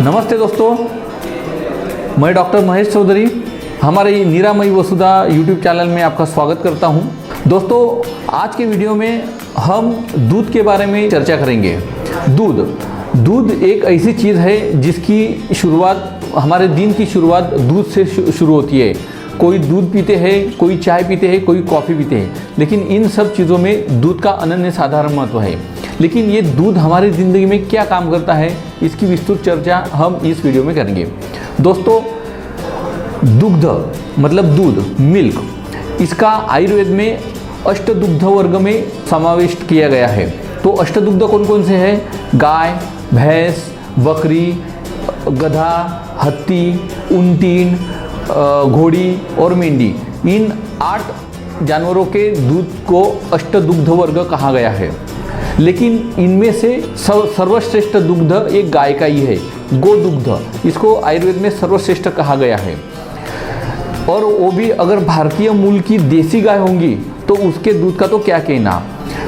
नमस्ते दोस्तों, मैं डॉक्टर महेश चौधरी हमारे निरामयी वसुधा यूट्यूब चैनल में आपका स्वागत करता हूं। दोस्तों, आज के वीडियो में हम दूध के बारे में चर्चा करेंगे। दूध एक ऐसी चीज़ है जिसकी शुरुआत, हमारे दिन की शुरुआत दूध से शुरू होती है। कोई दूध पीते हैं, कोई चाय पीते हैं, कोई कॉफ़ी पीते हैं, लेकिन इन सब चीज़ों में दूध का अनन्य साधारण महत्व है। लेकिन ये दूध हमारी ज़िंदगी में क्या काम करता है, इसकी विस्तृत चर्चा हम इस वीडियो में करेंगे। दोस्तों, दुग्ध मतलब दूध, मिल्क, इसका आयुर्वेद में अष्टदुग्ध वर्ग में समाविष्ट किया गया है। तो अष्टदुग्ध कौन कौन से हैं? गाय, भैंस, बकरी, गधा, हाथी, ऊंटीन, घोड़ी और मेंढी, इन 8 जानवरों के दूध को अष्टदुग्ध वर्ग कहा गया है। लेकिन इनमें से सर्वश्रेष्ठ दुग्ध एक गाय का ही है, गोदुग्ध। इसको आयुर्वेद में सर्वश्रेष्ठ कहा गया है। और वो भी अगर भारतीय मूल की देसी गाय होंगी तो उसके दूध का तो क्या कहना।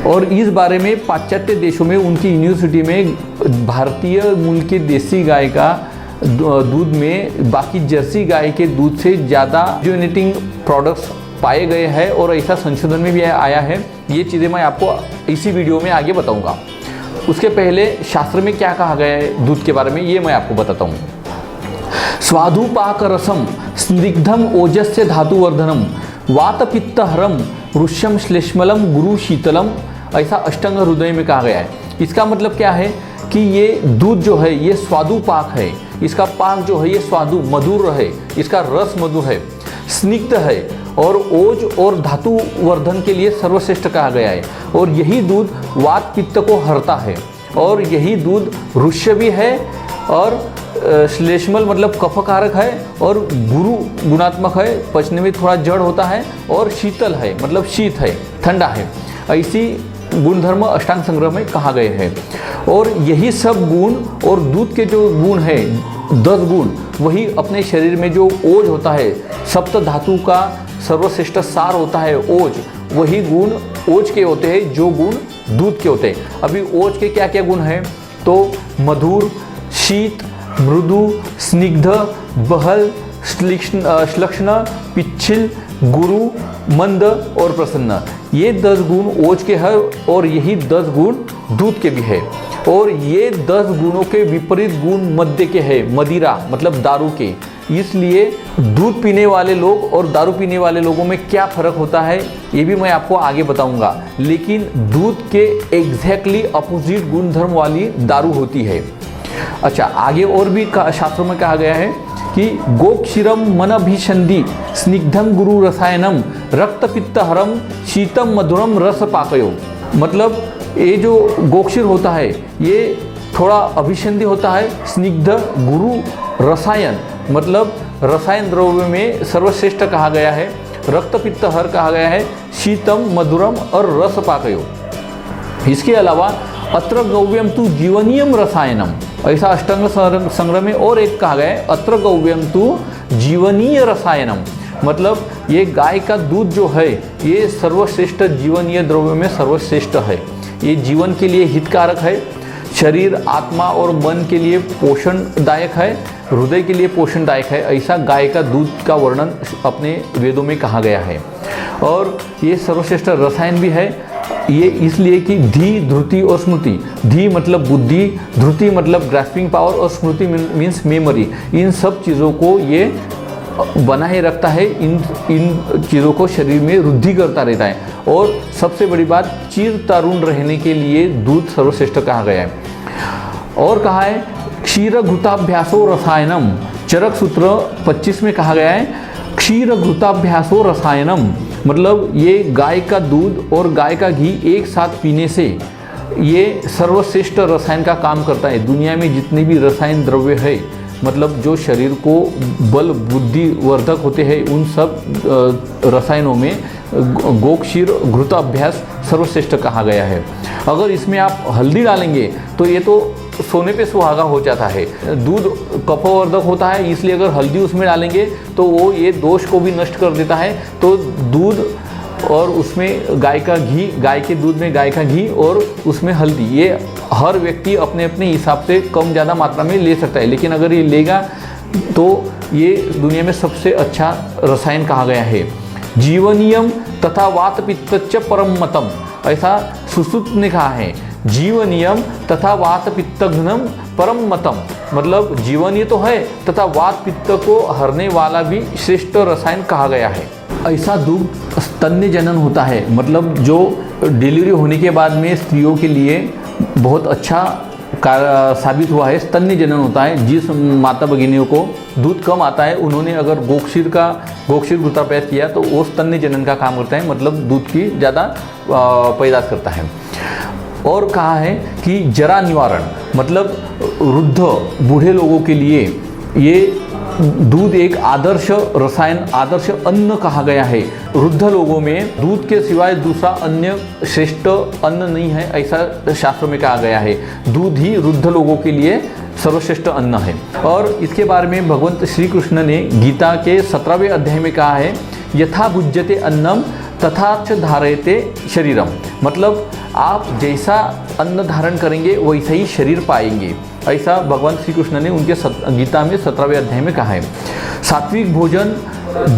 और इस बारे में पाश्चात्य देशों में उनकी यूनिवर्सिटी में भारतीय मूल की देसी गाय का दूध में बाकी जर्सी गाय के दूध से ज़्यादा जेनेटिक प्रोडक्ट्स पाए गए हैं और ऐसा संशोधन में भी आया है। ये चीज़ें मैं आपको इसी वीडियो में आगे बताऊंगा। उसके पहले शास्त्र में क्या कहा गया है दूध के बारे में, ये मैं आपको बताता हूँ। स्वादुपाक रसम स्निग्धम ओजस्य धातुवर्धनम वात पित्त हरम रुष्यम श्लेष्मलम गुरु शीतलम, ऐसा अष्टांग हृदय में कहा गया है। इसका मतलब क्या है कि ये दूध जो है ये स्वादुपाक है। इसका पाक जो है ये स्वादु मधुर है, इसका रस मधुर है, स्निग्ध है और ओज और धातु वर्धन के लिए सर्वश्रेष्ठ कहा गया है। और यही दूध वात पित्त को हरता है। और यही दूध रुष्य भी है और श्लेष्मल मतलब कफकारक है और गुरु गुणात्मक है, पचने में थोड़ा जड़ होता है और शीतल है मतलब शीत है, ठंडा है। ऐसी गुणधर्म अष्टांग संग्रह में कहा गए हैं। और यही सब गुण और दूध के जो गुण है 10 गुण, वही अपने शरीर में जो ओज होता है, सप्त धातु का सर्वश्रेष्ठ सार होता है ओज, वही गुण ओज के होते हैं जो गुण दूध के होते हैं। अभी ओज के क्या क्या गुण हैं? तो मधुर, शीत, मृदु, स्निग्ध, बहल, श्लक्ष्ण, पिच्छिल, गुरु, मंद और प्रसन्न, ये 10 गुण ओज के हैं और यही 10 गुण दूध के भी है। और ये 10 गुणों के विपरीत गुण मद्य के हैं, मदिरा मतलब दारू के। इसलिए दूध पीने वाले लोग और दारू पीने वाले लोगों में क्या फ़र्क होता है ये भी मैं आपको आगे बताऊंगा। लेकिन दूध के एग्जैक्टली अपोजिट गुणधर्म वाली दारू होती है। अच्छा, आगे और भी शास्त्रों में कहा गया है कि गोक्षीरम मनभिषंधि स्निग्धम गुरु रसायनम रक्त पित्त हरम शीतम मधुरम रस पाकयो। मतलब ये जो गोक्षीर होता है ये थोड़ा अभिषंधि होता है, स्निग्ध गुरु रसायन मतलब रसायन द्रव्य में सर्वश्रेष्ठ कहा गया है, रक्त पित्त हर कहा गया है, शीतम मधुरम और रस पाकयो। इसके अलावा अत्र गव्यम तु जीवनीयम रसायनम, ऐसा अष्टांग संग्रह में और एक कहा गया है, अत्र गव्यम तु जीवनीय रसायनम। मतलब ये गाय का दूध जो है ये सर्वश्रेष्ठ जीवनीय द्रव्य में सर्वश्रेष्ठ है। ये जीवन के लिए हितकारक है, शरीर, आत्मा और मन के लिए पोषणदायक है, हृदय के लिए पोषणदायक है। ऐसा गाय का दूध का वर्णन अपने वेदों में कहा गया है। और ये सर्वश्रेष्ठ रसायन भी है। ये इसलिए कि धी, धृति और स्मृति, धी मतलब बुद्धि, धृति मतलब ग्रास्पिंग पावर और स्मृति मीन्स मेमोरी, इन सब चीज़ों को ये बनाए रखता है। इन चीज़ों को शरीर में वृद्धि करता रहता है। और सबसे बड़ी बात, चिर तरुण रहने के लिए दूध सर्वश्रेष्ठ कहा गया है। और कहा है क्षीर घृताभ्यासो रसायनम, चरक सूत्र 25 में कहा गया है क्षीर घृताभ्यासो रसायनम। मतलब ये गाय का दूध और गाय का घी एक साथ पीने से ये सर्वश्रेष्ठ रसायन का काम करता है। दुनिया में जितने भी रसायन द्रव्य है, मतलब जो शरीर को बल बुद्धि वर्धक होते हैं, उन सब रसायनों में गोक्षीर घृताभ्यास सर्वश्रेष्ठ कहा गया है। अगर इसमें आप हल्दी डालेंगे तो ये तो सोने पे सुहागा हो जाता है। दूध कफवर्धक होता है, इसलिए अगर हल्दी उसमें डालेंगे तो वो ये दोष को भी नष्ट कर देता है। तो दूध और उसमें गाय का घी, गाय के दूध में गाय का घी और उसमें हल्दी, ये हर व्यक्ति अपने अपने हिसाब से कम ज़्यादा मात्रा में ले सकता है, लेकिन अगर ये लेगा तो ये दुनिया में सबसे अच्छा रसायन कहा गया है। जीवनियम तथा वात पित्तच्च परम मतम, ऐसा सुश्रुत ने कहा है। जीवनियम तथा वात पित्तघ्नम परम मतम, मतलब जीवनीय तो है तथा वात पित्त को हरने वाला भी श्रेष्ठ रसायन कहा गया है। ऐसा दुग्ध स्तन्य जनन होता है, मतलब जो डिलीवरी होने के बाद में स्त्रियों के लिए बहुत अच्छा साबित हुआ है। स्तन्य जनन होता है, जिस माता भगिनियों को दूध कम आता है उन्होंने अगर गोक्षीर घृताभ्यास किया तो वो स्तन्य जनन का काम करता है, मतलब दूध की ज़्यादा पैदाश करता है। और कहा है कि जरा निवारण, मतलब वृद्ध बूढ़े लोगों के लिए ये दूध एक आदर्श रसायन, आदर्श अन्न कहा गया है। वृद्ध लोगों में दूध के सिवाय दूसरा अन्य श्रेष्ठ अन्न नहीं है, ऐसा शास्त्रों में कहा गया है। दूध ही वृद्ध लोगों के लिए सर्वश्रेष्ठ अन्न है। और इसके बारे में भगवंत श्री कृष्ण ने गीता के 17वें अध्याय में कहा है, यथा भुज्यते अन्नम तथा च धारयते शरीरम, मतलब आप जैसा अन्न धारण करेंगे वैसा ही शरीर पाएंगे, ऐसा भगवान श्री कृष्ण ने उनके गीता में 17वें अध्याय में कहा है। सात्विक भोजन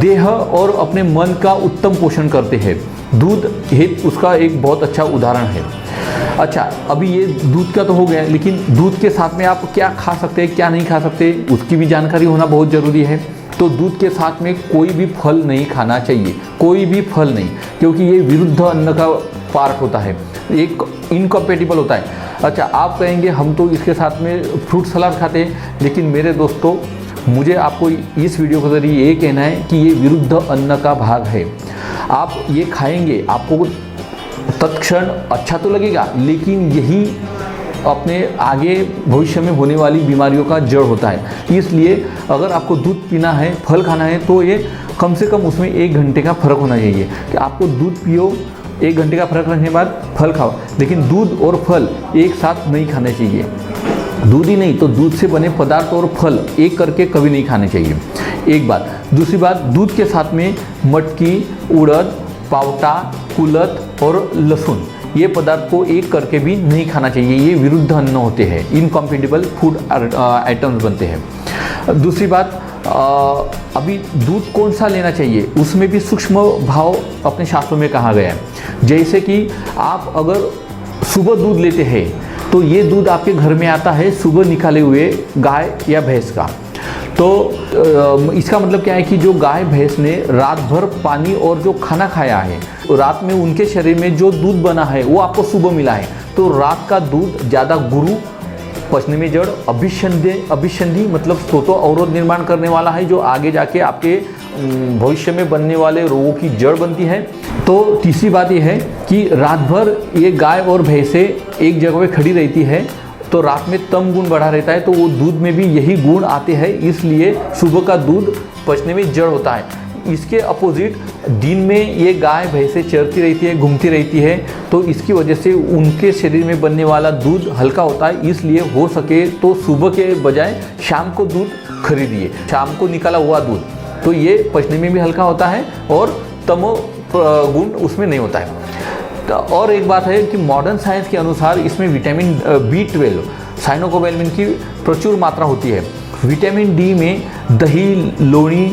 देह और अपने मन का उत्तम पोषण करते हैं। दूध हित उसका एक बहुत अच्छा उदाहरण है। अच्छा, अभी ये दूध का तो हो गया, लेकिन दूध के साथ में आप क्या खा सकते हैं क्या नहीं खा सकते उसकी भी जानकारी होना बहुत ज़रूरी है। तो दूध के साथ में कोई भी फल नहीं खाना चाहिए, कोई भी फल नहीं, क्योंकि ये विरुद्ध अन्न का पार्ट होता है, एक इनकम्पेटिबल होता है। अच्छा, आप कहेंगे हम तो इसके साथ में फ्रूट सलाद खाते हैं, लेकिन मेरे दोस्तों मुझे आपको इस वीडियो के जरिए ये कहना है कि ये विरुद्ध अन्न का भाग है। आप ये खाएंगे आपको तत्क्षण अच्छा तो लगेगा, लेकिन यही अपने आगे भविष्य में होने वाली बीमारियों का जड़ होता है। इसलिए अगर आपको दूध पीना है, फल खाना है, तो ये कम से कम उसमें 1 घंटे का फ़र्क होना चाहिए कि आपको दूध पियो, 1 घंटे का फ़र्क रखने के बाद फल खाओ, लेकिन दूध और फल एक साथ नहीं खाने चाहिए। दूध ही नहीं तो दूध से बने पदार्थ और फल एक करके कभी नहीं खाने चाहिए, एक बात। दूसरी बात, दूध के साथ में मटकी, उड़द, पावटा, कुलथ और लहसुन, ये पदार्थ को एक करके भी नहीं खाना चाहिए। ये विरुद्ध अन्न होते हैं, इनकम्पेटिबल फूड आइटम्स बनते हैं। दूसरी बात, अभी दूध कौन सा लेना चाहिए उसमें भी सूक्ष्म भाव अपने शास्त्रों में कहा गया है। जैसे कि आप अगर सुबह दूध लेते हैं तो ये दूध आपके घर में आता है सुबह निकाले हुए गाय या भैंस का, तो इसका मतलब क्या है कि जो गाय भैंस ने रात भर पानी और जो खाना खाया है, रात में उनके शरीर में जो दूध बना है वो आपको सुबह मिला है, तो रात का दूध ज़्यादा गुरु, पचने में जड़, अभिसंधि मतलब स्तोतो अवरोध निर्माण करने वाला है, जो आगे जाके आपके भविष्य में बनने वाले रोगों की जड़ बनती है। तो तीसरी बात यह है कि रात भर ये गाय और भैंसें एक जगह पे खड़ी रहती है, तो रात में तम गुण बढ़ा रहता है, तो वो दूध में भी यही गुण आते हैं, इसलिए सुबह का दूध पचने में जड़ होता है। इसके अपोजिट दिन में ये गाय भैंसें चरती रहती है, घूमती रहती है, तो इसकी वजह से उनके शरीर में बनने वाला दूध हल्का होता है। इसलिए हो सके तो सुबह के बजाय शाम को दूध खरीदिए, शाम को निकाला हुआ दूध, तो ये पचने में भी हल्का होता है और तमो गुण उसमें नहीं होता है। और एक बात है कि मॉडर्न साइंस के अनुसार इसमें विटामिन B12 साइनोकोबैलमिन की प्रचुर मात्रा होती है। विटामिन डी में दही, लोणी,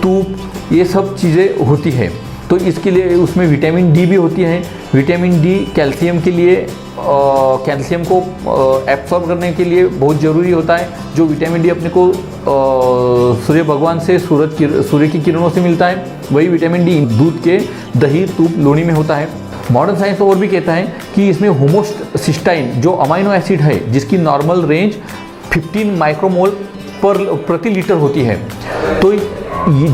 तूप ये सब चीज़ें होती है, तो इसके लिए उसमें विटामिन डी भी होती है। विटामिन डी कैल्शियम के लिए कैल्शियम को एब्सॉर्ब करने के लिए बहुत ज़रूरी होता है। जो विटामिन डी अपने को सूर्य भगवान से सूर्य की किरणों से मिलता है, वही विटामिन डी दूध के दही, तूप, लोणी में होता है। मॉडर्न साइंस और भी कहता है कि इसमें होमोसिस्टाइन जो अमाइनो एसिड है, जिसकी नॉर्मल रेंज 15 माइक्रोमोल प्रति लीटर होती है, तो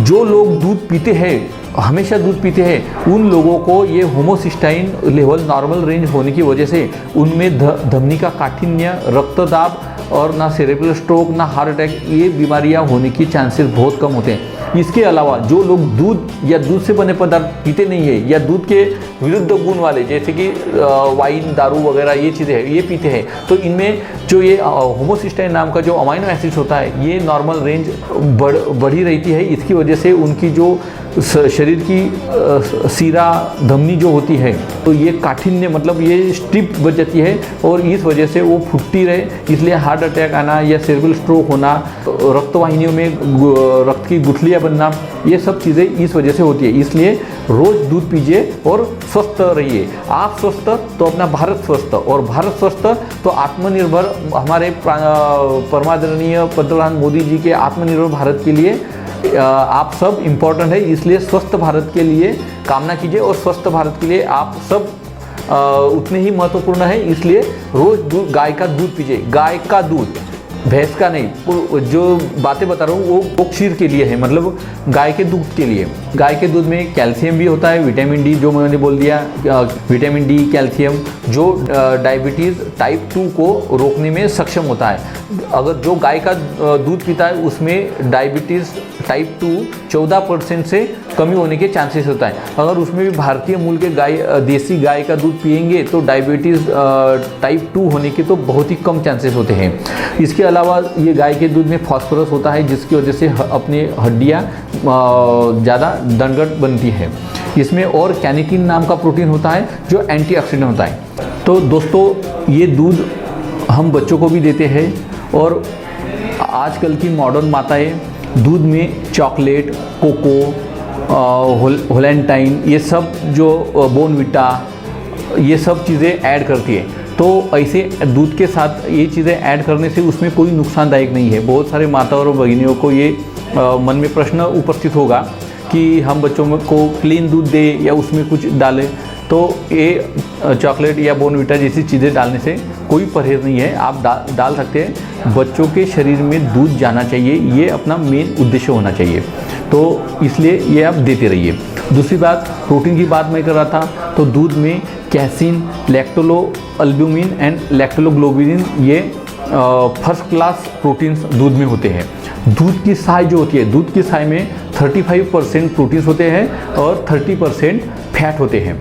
जो लोग दूध पीते हैं, हमेशा दूध पीते हैं, उन लोगों को ये होमोसिस्टाइन लेवल नॉर्मल रेंज होने की वजह से उनमें धमनी का काठिन्य, रक्तदाब और ना सेरेब्रल स्ट्रोक, ना हार्ट अटैक, ये बीमारियां होने की चांसेस बहुत कम होते हैं। इसके अलावा जो लोग दूध या दूध से बने पदार्थ पीते नहीं है, या दूध के विरुद्ध गुण वाले जैसे कि वाइन, दारू वगैरह ये चीज़ें हैं, ये पीते हैं, तो इनमें जो ये होमोसिस्टाइन नाम का जो अमाइनो एसिड होता है, ये नॉर्मल रेंज बढ़ी रहती है। इसकी वजह से उनकी जो शरीर की सीरा धमनी जो होती है तो ये काठिन्य मतलब ये स्टिफ बच जाती है और इस वजह से वो फूटती रहे, इसलिए हार्ट अटैक आना या सेरेब्रल स्ट्रोक होना, रक्तवाहिनियों में रक्त की गुठलियाँ बनना, ये सब चीज़ें इस वजह से होती है। इसलिए रोज़ दूध पीजिए और स्वस्थ रहिए। आप स्वस्थ तो अपना भारत स्वस्थ, और भारत स्वस्थ तो आत्मनिर्भर, हमारे परमादरणीय पंतप्रधान मोदी जी के आत्मनिर्भर भारत के लिए आप सब इम्पोर्टेंट है। इसलिए स्वस्थ भारत के लिए कामना कीजिए और स्वस्थ भारत के लिए आप सब उतने ही महत्वपूर्ण है। इसलिए रोज़ गाय का दूध पीजिए, गाय का दूध, भैंस का नहीं। जो बातें बता रहा हूँ वो क्षीर के लिए है, मतलब गाय के दूध के लिए। गाय के दूध में कैल्शियम भी होता है, विटामिन डी जो मैंने बोल दिया, विटामिन डी, कैल्शियम जो डायबिटीज़ टाइप 2 को रोकने में सक्षम होता है। अगर जो गाय का दूध पीता है उसमें डायबिटीज़ टाइप 2 14% से कमी होने के चांसेस होता है। अगर उसमें भी भारतीय मूल के देसी गाय का दूध पिएंगे तो डायबिटीज़ टाइप 2 होने के तो बहुत ही कम चांसेस होते हैं। इसके अलावा ये गाय के दूध में फास्फोरस होता है जिसकी वजह से अपने हड्डियाँ ज़्यादा दंडगट बनती है। इसमें और कैनिटीन नाम का प्रोटीन होता है जो एंटीऑक्सीडेंट होता है। तो दोस्तों ये दूध हम बच्चों को भी देते हैं और आजकल की मॉडर्न माताएं दूध में चॉकलेट, कोको, होलेंटाइन, ये सब जो बोर्नविटा, ये सब चीज़ें ऐड करती है। तो ऐसे दूध के साथ ये चीज़ें ऐड करने से उसमें कोई नुकसानदायक नहीं है। बहुत सारे माता और भगिनियों को ये मन में प्रश्न उपस्थित होगा कि हम बच्चों को प्लेन दूध दें या उसमें कुछ डालें। तो ये चॉकलेट या बोर्नविटा जैसी चीज़ें डालने से कोई परहेज़ नहीं है, आप डाल सकते हैं। बच्चों के शरीर में दूध जाना चाहिए, ये अपना मेन उद्देश्य होना चाहिए। तो इसलिए ये आप देते रहिए। दूसरी बात, प्रोटीन की बात मैं कर रहा था, तो दूध में कैसीन, लैक्टोलो अल्ब्यूमिन एंड लैक्टोलोग्लोबिन, ये फर्स्ट क्लास प्रोटीन्स दूध में होते हैं। दूध की साय जो होती है, दूध की साय में 35% प्रोटीन्स होते हैं और 30% फैट होते हैं।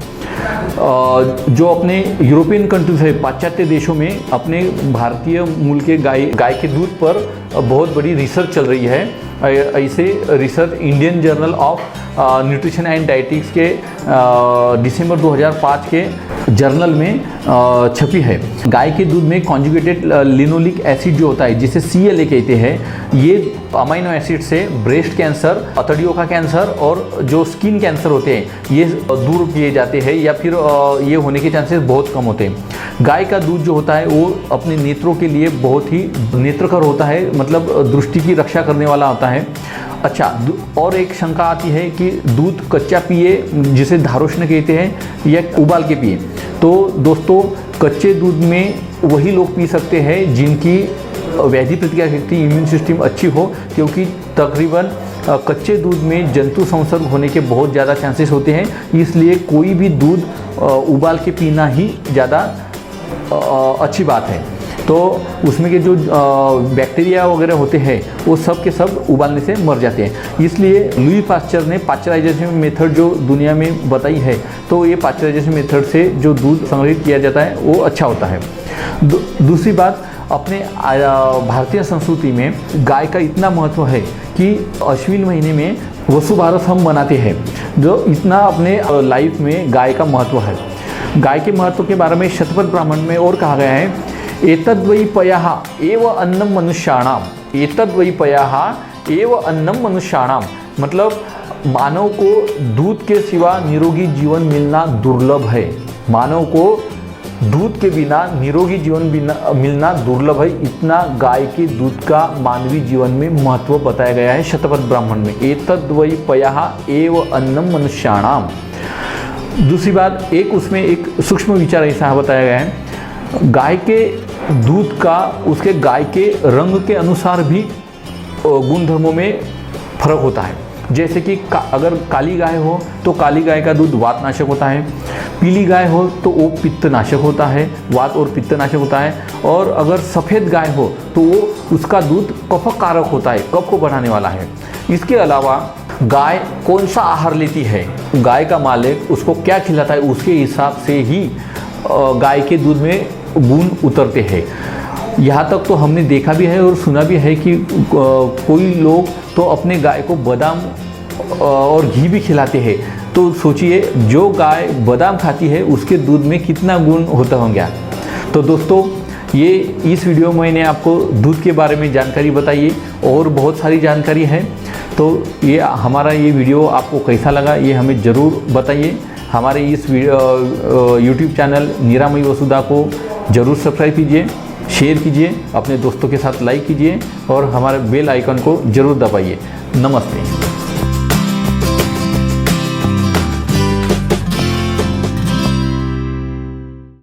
जो अपने यूरोपियन कंट्रीज है, पाश्चात्य देशों में अपने भारतीय मूल के गाय के दूध पर बहुत बड़ी रिसर्च चल रही है। ऐसे research Indian journal of nutrition and dietetics के दिसंबर 2005 के जर्नल में छपी है। गाय के दूध में कॉन्जुगेटेड लिनोलिक एसिड जो होता है जिसे CLA कहते हैं, ये अमाइनो एसिड से ब्रेस्ट कैंसर, अतड़ियों का कैंसर और जो स्किन कैंसर होते हैं ये दूर किए जाते हैं या फिर ये होने के चांसेस बहुत कम होते हैं। गाय का दूध जो होता है वो अपने नेत्रों के लिए बहुत ही नेत्रकर होता है, मतलब दृष्टि की रक्षा करने वाला होता है। अच्छा, और एक शंका आती है कि दूध कच्चा पिए जिसे धारोष्ण कहते हैं या उबाल के पिए। तो दोस्तों कच्चे दूध में वही लोग पी सकते हैं जिनकी वैधि प्रतिक्रिया शक्ति, इम्यून सिस्टम अच्छी हो, क्योंकि तकरीबन कच्चे दूध में जंतु संसर्ग होने के बहुत ज़्यादा चांसेस होते हैं। इसलिए कोई भी दूध उबाल के पीना ही ज़्यादा अच्छी बात है। तो उसमें के जो बैक्टीरिया वगैरह होते हैं वो सब के सब उबालने से मर जाते हैं। इसलिए लुई पास्चर ने पाश्चराइजेशन मेथड जो दुनिया में बताई है, तो ये पाश्चराइजेशन मेथड से जो दूध संग्रहित किया जाता है वो अच्छा होता है। दूसरी बात, अपने भारतीय संस्कृति में गाय का इतना महत्व है कि अश्विन महीने में वसुबारस हम मनाते हैं, जो इतना अपने लाइफ में गाय का महत्व है। गाय के महत्व के बारे में शतपथ ब्राह्मण में और कहा गया है, एतद्वै पयः एव अन्नम मनुष्याणाम, एतद्वै पयः एव अन्नम मनुष्याणाम, मतलब मानव को दूध के सिवा निरोगी जीवन मिलना दुर्लभ है। मानव को दूध के बिना निरोगी जीवन मिलना दुर्लभ है। इतना गाय के दूध का मानवीय जीवन में महत्व बताया गया है शतपथ ब्राह्मण में। एतद्वै पयः एव अन्नम मनुष्याणाम। दूसरी बात, एक उसमें एक सूक्ष्म विचार ऐसा बताया गया है, गाय के दूध का उसके गाय के रंग के अनुसार भी गुणधर्मों में फर्क होता है। जैसे कि अगर काली गाय हो तो काली गाय का दूध वातनाशक होता है, पीली गाय हो तो वो पित्तनाशक होता है, वात और पित्तनाशक होता है, और अगर सफ़ेद गाय हो तो वो उसका दूध कफकारक होता है, कफ को बढ़ाने वाला है। इसके अलावा गाय कौन सा आहार लेती है, गाय का मालिक उसको क्या खिलाता है, उसके हिसाब से ही गाय के दूध में गुण उतरते हैं। यहाँ तक तो हमने देखा भी है और सुना भी है कि कोई लोग तो अपने गाय को बादाम और घी भी खिलाते हैं, तो सोचिए जो गाय बादाम खाती है उसके दूध में कितना गुण होता होगा। तो दोस्तों ये इस वीडियो में मैंने आपको दूध के बारे में जानकारी बताई है और बहुत सारी जानकारी है। तो ये हमारा ये वीडियो आपको कैसा लगा ये हमें ज़रूर बताइए। हमारे इस यूट्यूब चैनल निरामयी वसुधा को ज़रूर सब्सक्राइब कीजिए, शेयर कीजिए, अपने दोस्तों के साथ लाइक कीजिए और हमारे बेल आइकन को ज़रूर दबाइए। नमस्ते।